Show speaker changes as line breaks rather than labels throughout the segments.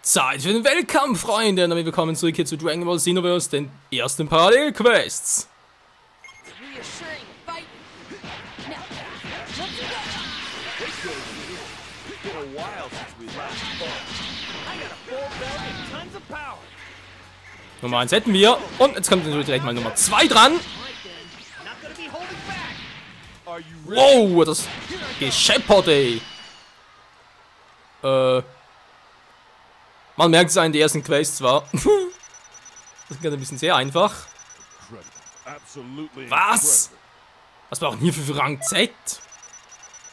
Zeit für den Weltkampf, Freunde! Und damit willkommen zurück hier zu Dragon Ball Xenoverse, den ersten Parallelquests. Nummer 1 hätten wir. Und jetzt kommt natürlich direkt mal Nummer 2 dran. Wow, das gescheppert, ey. Man merkt es an den ersten Quests zwar. Das ist ein bisschen sehr einfach. Was? Was brauchen hier für Rang Z?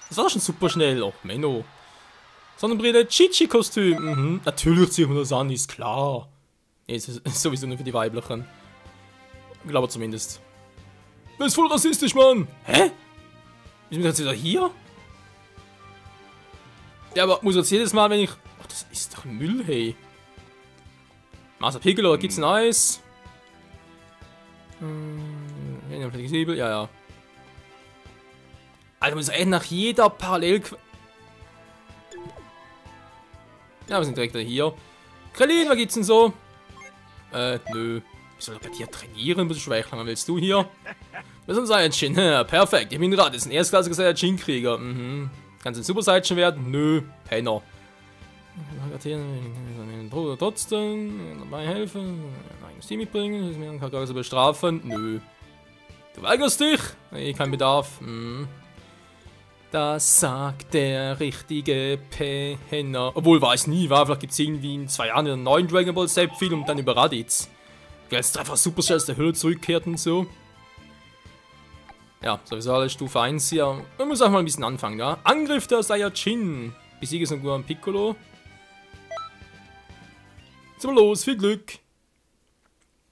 Das war doch schon super schnell. Oh, Menno. Sonnenbrille, Chichi-Kostüm. Mhm. Natürlich ziehen wir das an, ist klar. Nee, ist sowieso nur für die Weiblichen. Ich glaube zumindest. Das ist voll rassistisch, Mann. Hä? Sind wir jetzt wieder hier? Ja, aber muss jetzt jedes Mal, wenn ich... Oh, das ist doch Müll, hey. Master Piccolo, gibt's ein Eis? Flexibel, ja, ja. Alter, muss echt nach jeder Parallel... Ja, wir sind direkt hier. Krillin, was gibt's denn so? Nö. Ich soll doch gerade hier trainieren, bisschen Schwächling. Was willst du hier? Wir sind Saiyajin. Perfekt, ich bin gerade. Das ist ein erstklassiger Saiyajin-Krieger. Mhm. Kannst du ein Super Saiyajin werden? Nö. Penner. Bruder trotzdem. Dabei helfen. Ein eigenes Team mitbringen. Mir kann gar so bestrafen. Nö. Du weigerst dich? Nee, kein Bedarf. Mhm. Das sagt der richtige Penner. Obwohl, weiß nie, war. Vielleicht gibt es irgendwie in 2 Jahren einen neuen Dragon Ball Z-Film und dann über Raditz. Wie als einfach Supercell aus der Hölle zurückkehrt und so. Ja, sowieso alles Stufe 1 hier. Man muss auch mal ein bisschen anfangen, ja. Angriff der Saiyajin. Besiege Son Piccolo. Jetzt mal los, viel Glück.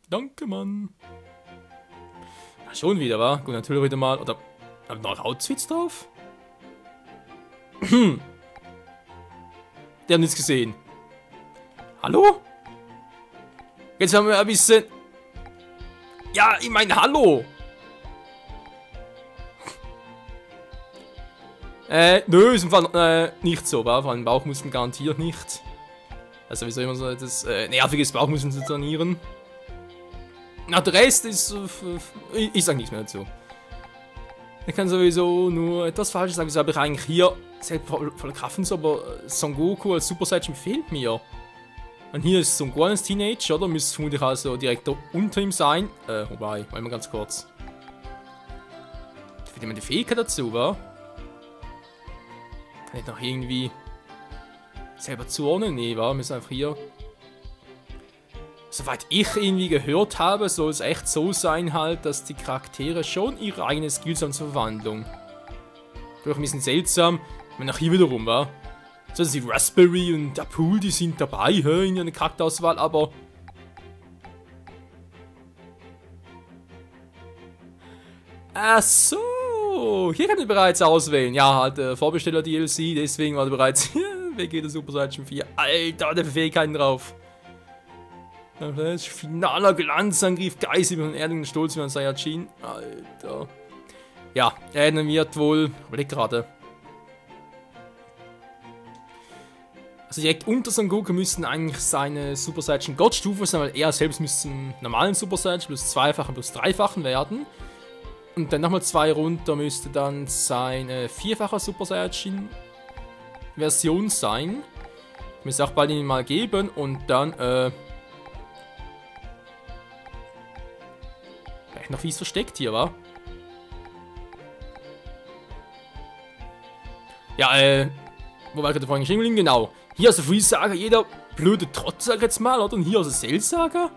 Danke, Mann. Ja, schon wieder, wa? Gut, natürlich wieder mal. Oder haben noch Outfits drauf? Die haben nichts gesehen. Hallo? Jetzt haben wir ein bisschen... Ja, ich meine, hallo! Nö, ist im Fall nicht so, wa? Vor allem Bauchmuskeln garantiert nicht. Also sowieso immer so das nerviges Bauchmuskeln zu trainieren. Na, der Rest ist... ich sag nichts mehr dazu. Ich kann sowieso nur etwas Falsches sagen, wieso habe ich eigentlich hier voll Kraft und so, aber Son Goku als Super Saiyan fehlt mir. Und hier ist Son Goku als Teenager, oder? Müsste vermutlich also direkt unter ihm sein. Wobei, mal ganz kurz. Fehlt immer die Fähigkeit dazu, wa? Kann ich noch irgendwie selber zuordnen? Nee, wa? Wir müssen einfach hier... Soweit ich irgendwie gehört habe, soll es echt so sein halt, dass die Charaktere schon ihre eigenen Skills haben zur Verwandlung. Doch ein bisschen seltsam. Ich meine, auch hier wiederum, wa? So, die Raspberry und der Pool, die sind dabei, in ihrer Charakterauswahl, aber... Ach so, hier kann ich bereits auswählen. Ja, halt Vorbesteller-DLC, deswegen war bereits Vegeta Super Saiyan 4. Alter, der Fähigkeiten drauf. Finaler Glanzangriff, Geist über den Erdung, Stolz über den Saiyajin. Alter. Ja, er wird wohl... Überleg gerade. Also direkt unter Son Goku müssten eigentlich seine Super Saiyan Gottstufe sein, weil er selbst müsste einen normalen Super Saiyan plus 2-fachen plus 3-fachen werden. Und dann nochmal 2 runter müsste dann seine 4-fache Super Saiyan Version sein. Ich muss auch bald ihn mal geben und dann, noch fies versteckt hier, wa? Ja, wo war gerade vorhin Schingling? Genau. Hier ist der Freeze-Saga, jeder blöde Trotz, sag ich jetzt mal, oder? Und hier ist der Cell-Saga.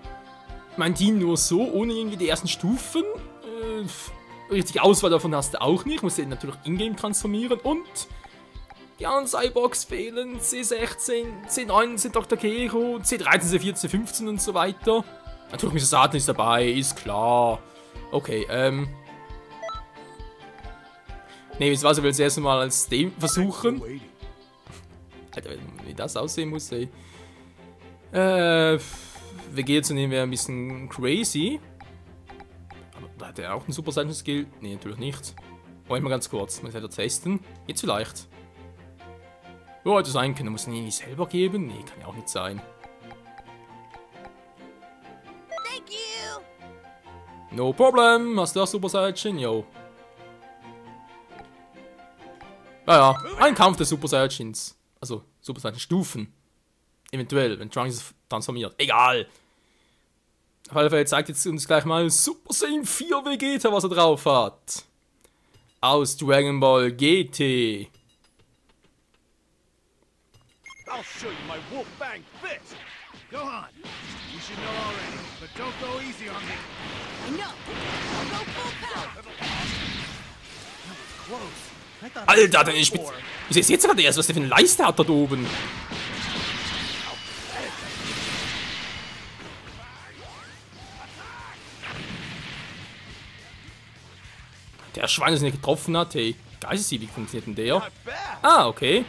Mein Team nur so, ohne irgendwie die ersten Stufen. Richtig Auswahl davon hast du auch nicht. Musst du natürlich in-game transformieren. Und die anderen Cyborgs fehlen. C16, C19, Dr. Kero, C13, C14, C15 und so weiter. Natürlich Mr. Satan ist dabei, ist klar. Okay, Ne, wie war so, will das erste Mal als dem versuchen. Alter, wie das aussehen muss, ey. Vegeta nehmen wir ein bisschen crazy. Aber da hat er auch einen Super Saiyan Skill. Ne, natürlich nicht. Wollen wir ganz kurz. Muss ich wieder testen. Jetzt vielleicht. Oh, hätte sein können. Muss ich ihn nicht selber geben? Nee, kann ja auch nicht sein.
Thank you.
No problem. Hast du auch Super Saiyajin? Yo. Naja, ein Kampf der Super Saiyajins. Also, Super Saiyajin Stufen. Eventuell, wenn Trunks ist transformiert. Egal. Auf jeden Fall zeigt jetzt uns gleich mal Super Saiyan 4 Vegeta, was er drauf hat. Aus Dragon Ball GT.
I'll show you my wolf fang fist. Go on. You should know already, but don't go easy on me.
I know. I'll go full power.
That was close. I thought
Alter, der Spitz. Ich sehe jetzt gerade erst, was der für eine Leiste hat dort oben. Der Schwein, das nicht getroffen hat, hey. Geisteshieb, wie funktioniert denn der?
not bad.
Ah, okay.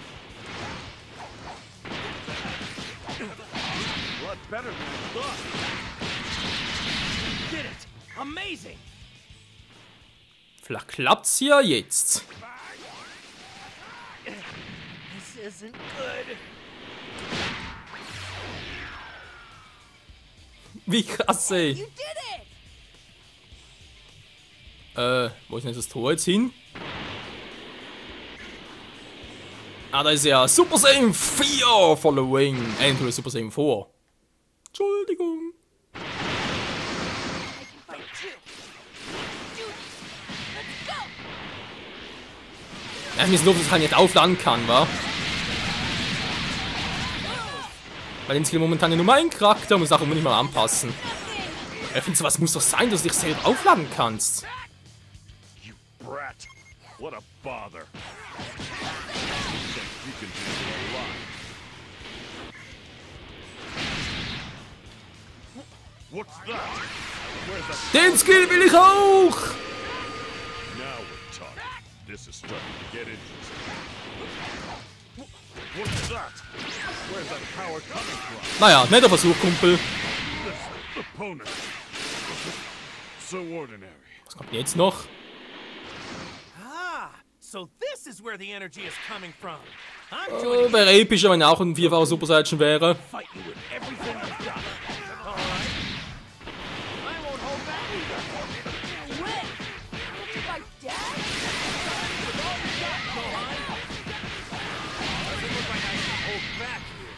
Lot better than I thought. Did it. Amazing.
Vielleicht klappt's ja jetzt.
This isn't good.
Wie krass, ey.
You did it.
Wo ist denn das Tor jetzt hin? Ah, da ist ja Super Saiyan 4 Following. Entweder Super Saiyan 4. Entschuldigung.
I can fight too. Do this. Let's go.
Ja, ich weiß nur, dass ich halt nicht aufladen kann, wa? Weil den Skill momentan ja nur mein Charakter, muss ich auch unbedingt mal anpassen. Ich finde, sowas muss doch sein, dass du dich selber aufladen kannst.
You brat. What a bother. You can handle a lot. What's that? Where's that?
Den Skill will ich auch!
Now we're talking. This is starting to get interesting. What's that? Where's that power coming from?
Naja, netter Versuch, Kumpel.
This opponent. So ordinary.
Was kommt denn jetzt noch?
Ah, so this is where the energy is coming from. I'm joining
Wäre epischer, wenn er auch ein 4-facher Super Saiyajin wäre.
fight you with everything I've got. All right. I won't hold back either.
When? Don't you fight Dad?
Doesn't look like I can hold back here.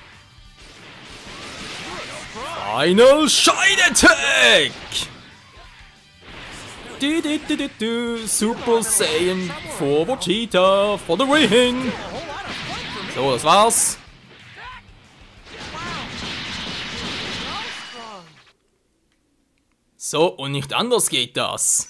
Final Shine Attack! Super Saiyan 4 Vegeta for the win! So, das war's. So, und nicht anders geht das.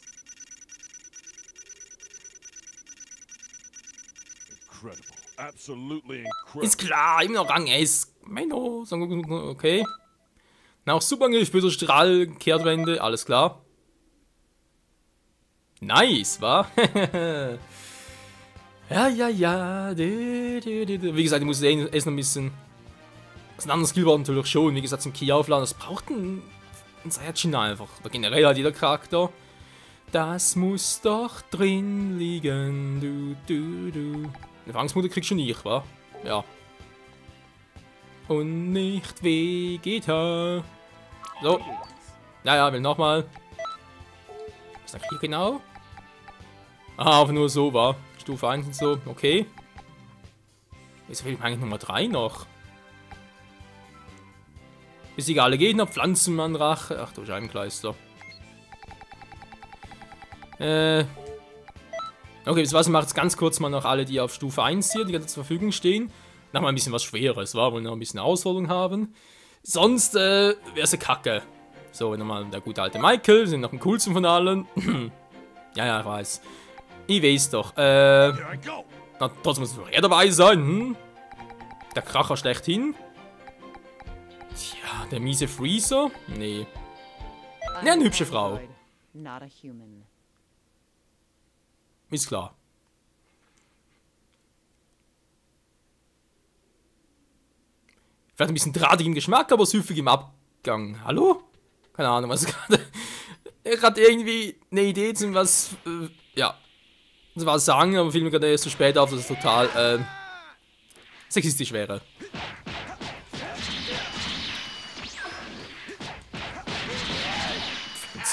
Incredible. Absolutely incredible.
Ist klar, immer noch Rang S. Menno, okay. Nach Superangriff, böser Strahl, Kehrtwende, alles klar. Nice, wa? ja. Wie gesagt, ich muss erst noch ein bisschen. Das ist ein anderes Skill war natürlich schon. Wie gesagt, zum Ki aufladen, das braucht ein Saiyajin einfach. Oder generell halt jeder Charakter. Das muss doch drin liegen. Du. Eine Fangsmutter kriegst schon ich, wa? Ja. Und nicht Vegeta. So. Naja, will nochmal. Was ist hier genau? Ah, aber nur so, war. Stufe 1 und so, okay. Jetzt fehlt mir eigentlich Nummer 3 noch. Besiege alle Gegner, Pflanzenmann, Rache. Ach du Scheibenkleister. Okay, das war's. Ich mache jetzt ganz kurz mal noch alle, die auf Stufe 1 hier, die ganz zur Verfügung stehen. Nochmal ein bisschen was Schweres, war. Wollen noch ein bisschen Ausholung haben. Sonst wäre es eine Kacke. So, nochmal der gute alte Michael, sind noch am coolsten von allen. ja, ich weiß. Ich weiß doch.
Here I go.
Na, trotzdem muss er dabei sein, hm? Der Kracher schlechthin. Tja, der miese Freezer? Nee. Ja, eine hübsche Frau.
Not a human.
Ist klar. Vielleicht ein bisschen drahtig im Geschmack, aber süffig im Abgang. Hallo? Keine Ahnung, was gerade. Er hat irgendwie eine Idee zum was. Ja. Das war sagen, aber fiel mir gerade erst so spät auf, dass es total. sexistisch wäre.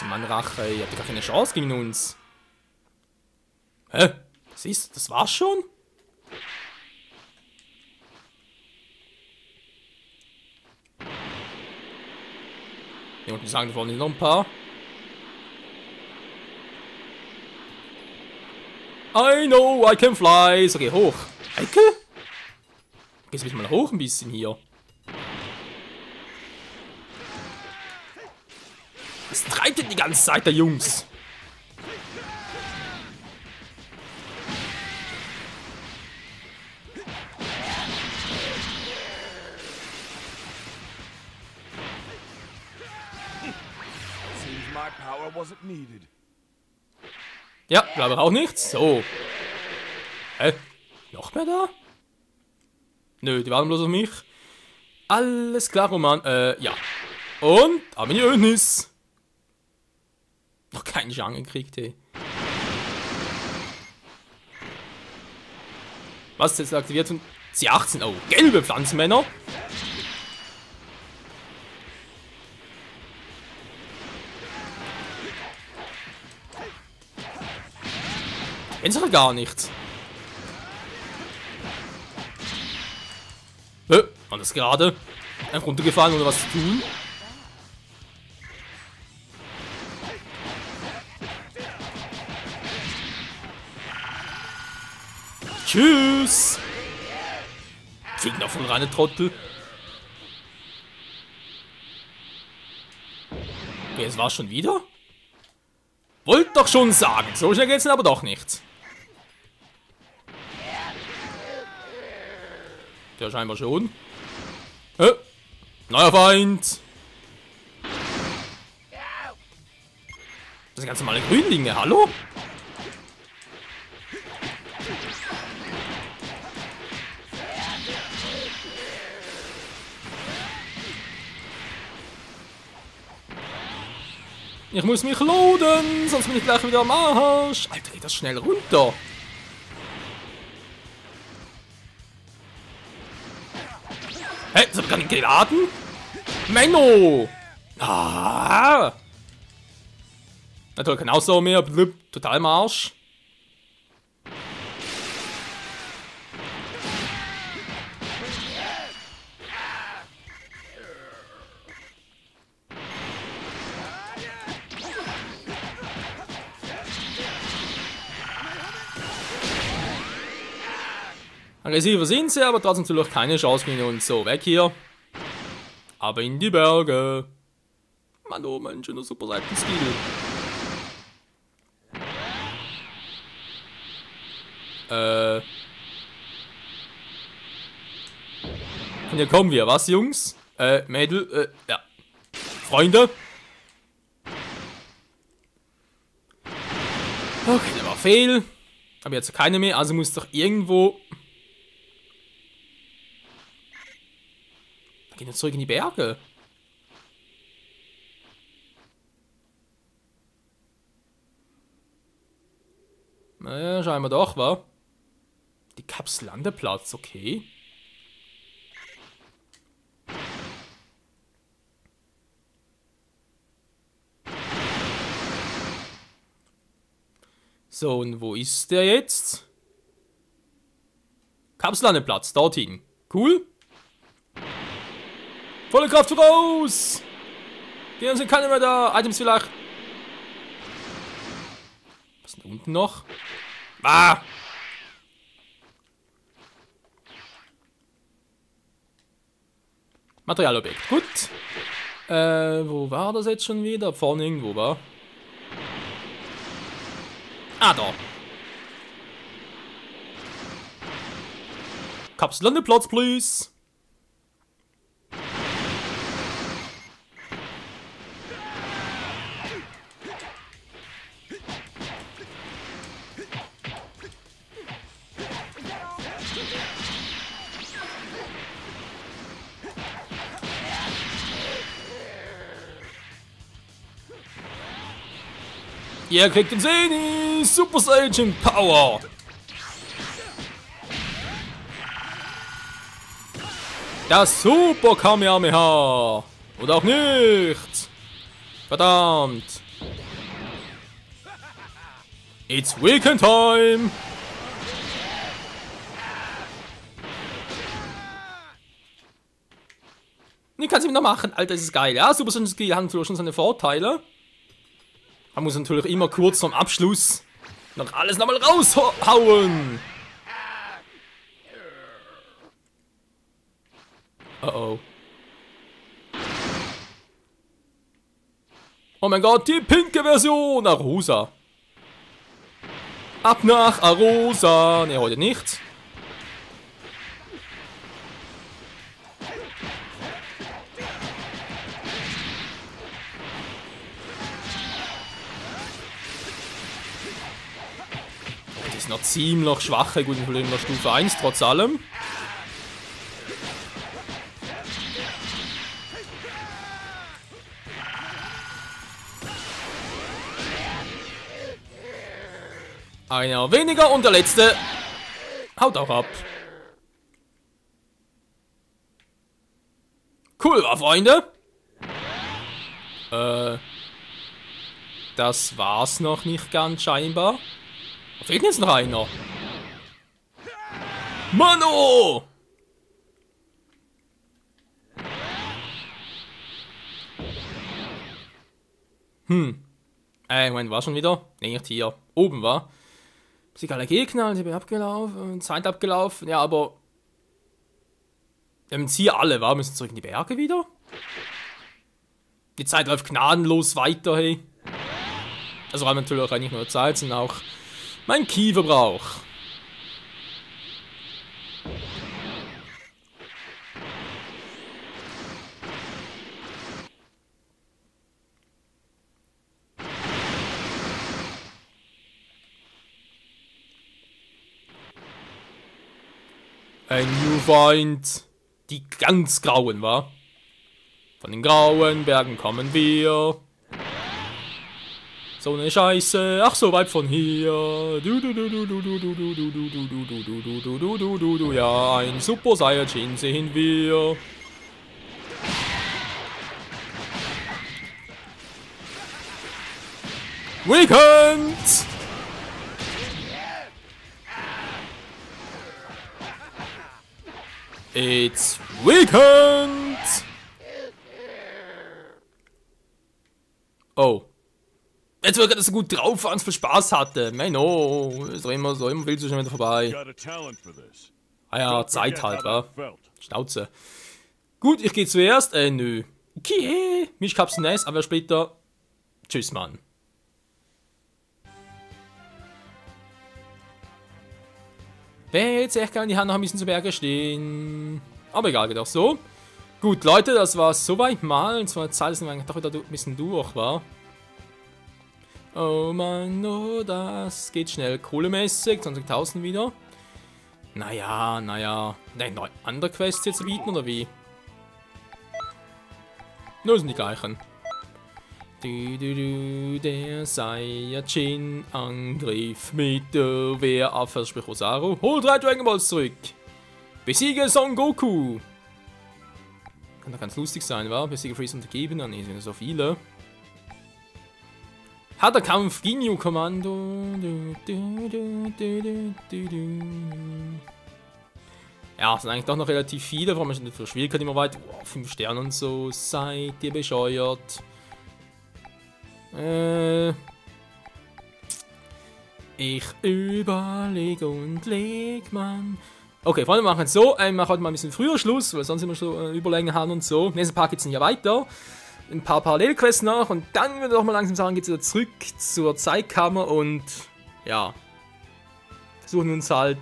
Mann, Rache, ihr habt gar keine Chance gegen uns. Hä? Das war's schon? Hier unten sagen, da vorne noch ein paar. I know, I can fly. So, geh hoch. Ecke? Gehst du mal hoch ein bisschen hier. Was treibt denn die ganze Zeit der Jungs?
Seems my power wasn't needed.
Ja, glaube auch nichts. So. Hä? Noch mehr da? Nö, die warten bloß auf mich. Alles klar, Roman. Ja. Und, Arminiönis. Noch keinen Chance gekriegt, ey. Was ist jetzt aktiviert? C18. Oh, gelbe Pflanzenmänner. Kennst du gar nichts. War das gerade einfach runtergefallen, ohne was zu tun? Tschüss! Fliegen auf den reine Trottel. Okay, es war schon wieder? Wollt doch schon sagen, so schnell geht's aber doch nicht. Ja, scheinbar schon. Neuer Feind. Das sind ganz normale Grünlinge, hallo? Ich muss mich loaden, sonst bin ich gleich wieder am Arsch. Alter, geht das schnell runter. Hä, das hab ich gar nicht geladen? Menno! Ah! Natürlich kein Ausdauer mehr, blub, total im Arsch. Aggressiver sind sie, aber trotzdem natürlich keine Chance gegen uns. So, weg hier. Aber in die Berge. Mann, oh mein schöner super Seitenskill. Von hier kommen wir, was, Jungs? Mädel, ja. Freunde. Okay, der war fehl. Aber jetzt keine mehr, also muss doch irgendwo... Wir gehen jetzt zurück in die Berge. Naja, scheinbar doch, wa? Die Kapslandeplatz, okay. So, und wo ist der jetzt? Kapslandeplatz, dorthin. Cool. Volle Kraft voraus! Hier sind keine mehr da. Items vielleicht. Was ist denn da unten noch? Ah! Materialobjekt. Gut. Wo war das jetzt schon wieder? Vorne irgendwo war. Ah, da. Kapsellandeplatz, please. Ihr kriegt den Seni! Super Saiyan Power! Das Super Kamehameha. Oder auch nicht. Verdammt. It's Weekend Time. Die kannst du wieder machen. Alter, das ist geil. Ja, Super Sonic Skill haben natürlich schon seine Vorteile. Man muss natürlich immer kurz zum Abschluss noch alles nochmal raushauen. Oh. Oh mein Gott, die pinke Version. Arosa. Ab nach Arosa. Ne, heute nicht. Das ist noch ziemlich schwache gute Kollegen der Stufe 1, trotz allem. Einer weniger und der letzte haut auch ab. Cool war, Freunde. Das war's noch nicht ganz scheinbar. Da fehlt jetzt noch einer. Mano! Moment, war schon wieder? Ne, nicht hier. Oben war. Besiegt alle Gegner, ich bin abgelaufen, Zeit abgelaufen. Ja, aber wir haben jetzt hier alle, wa? Müssen zurück in die Berge wieder? Die Zeit läuft gnadenlos weiter, hey. Also haben wir natürlich auch nicht nur Zeit, sondern auch mein Kieferbrauch. Ein New Find. Die ganz grauen, wa? Von den grauen Bergen kommen wir. So eine Scheiße. Ach, so weit von hier. Ja, ein Super Saiyajin sehen wir. Weekend! It's Weekend! Oh. Jetzt wird er so gut drauf, weil es viel Spaß hatte. Man, oh, ist doch immer so, immer viel zu schnell wieder vorbei. Ah ja, Zeit halt, wa? Schnauze. Gut, ich gehe zuerst. Nö. Okay, mich hab's nice, aber später. Tschüss, Mann. Wäre jetzt echt gerne die Hand noch ein bisschen zu Berge stehen. Aber egal, geht auch so. Gut, Leute, das war's soweit mal. Und zwar Zeit, dass wir doch wieder ein bisschen durch war. Oh Mann, oh, das geht schnell. Kohlemäßig, 20.000 wieder. Naja. Nein, andere Quests jetzt bieten, oder wie? Nur sind die gleichen. Der Saiyajin-Angriff mit der Wehrabwehr, sprich Rosaru. Hol 3 Dragon Balls zurück. Besiege Son Goku. Kann doch ganz lustig sein, wa? Besiege Freeze untergeben, dann sind so viele. Harter Kampf, Ginyu-Kommando. Ja, es sind eigentlich doch noch relativ viele, vor allem für Schwierigkeit immer weit. 5 Sterne und so. Seid ihr bescheuert? Ich überlege und leg, Mann. Okay, Freunde, wir machen es so. Ich mache heute mal ein bisschen früher Schluss, weil sonst immer so Überlänge haben und so. Nächsten Part geht es ja weiter. Ein paar Parallelquests noch und dann würde ich auch mal langsam sagen, geht es wieder zurück zur Zeitkammer und ja, versuchen uns halt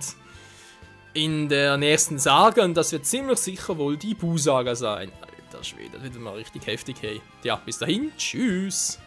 in der nächsten Saga und das wird ziemlich sicher wohl die Buu-Saga sein. Alter Schwede, das wird mal richtig heftig, hey. Ja, bis dahin, tschüss.